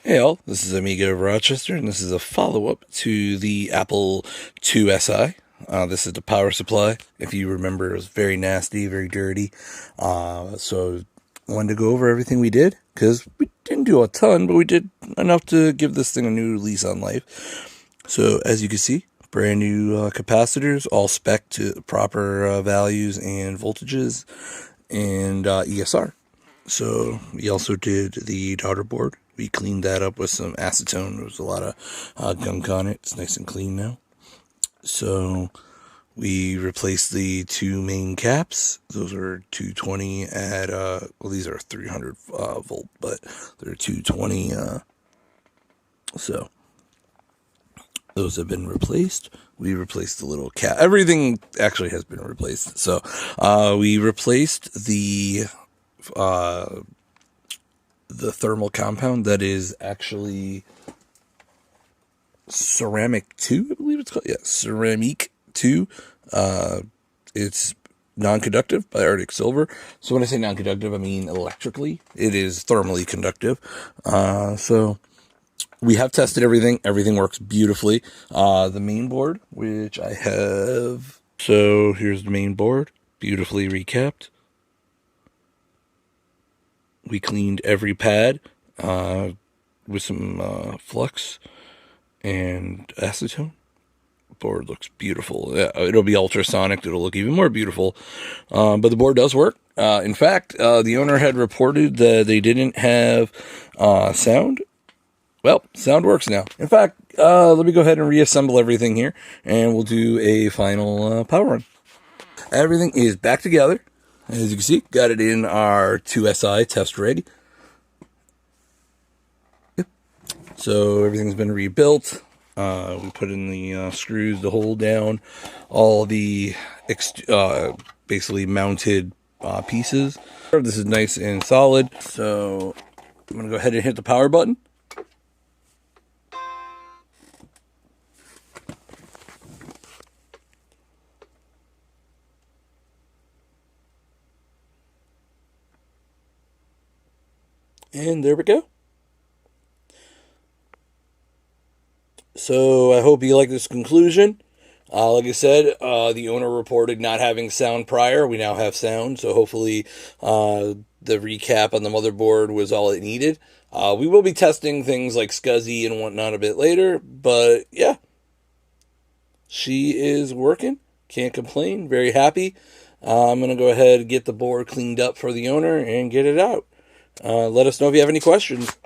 Hey all, this is Amigo of Rochester, and this is a follow-up to the Apple IISI. This is the power supply. If you remember, it was very nasty, very dirty. So I wanted to go over everything we did, because we didn't do a ton, but we did enough to give this thing a new lease on life. So as you can see, brand new capacitors, all spec to proper values and voltages, and ESR. So we also did the daughter board. We cleaned that up with some acetone. There was a lot of gunk on it. It's nice and clean now. So we replaced the two main caps. Those are 220 at, well, these are 300 volt, but they're 220. So those have been replaced. We replaced the little cap. Everything actually has been replaced. So we replaced the thermal compound that is actually ceramic 2, I believe it's called. Yeah, ceramic 2. It's non-conductive by Arctic silver. So when I say non-conductive, I mean electrically. It is thermally conductive. So we have tested everything. Everything works beautifully. The main board, which I have. So here's the main board, beautifully recapped. We cleaned every pad with some flux and acetone. The board looks beautiful. Yeah, it'll be ultrasonic. It'll look even more beautiful. But the board does work. In fact, the owner had reported that they didn't have sound. Well, sound works now. In fact, let me go ahead and reassemble everything here, and we'll do a final power run. Everything is back together. As you can see, got it in our IISI test rig. Yep. So everything's been rebuilt. We put in the screws to hold down all the basically mounted pieces. This is nice and solid. So I'm going to go ahead and hit the power button. And there we go. So I hope you like this conclusion. Like I said, the owner reported not having sound prior. We now have sound, so hopefully the recap on the motherboard was all it needed. We will be testing things like SCSI and whatnot a bit later, but yeah. She is working. Can't complain. Very happy. I'm going to go ahead and get the board cleaned up for the owner and get it out. Let us know if you have any questions.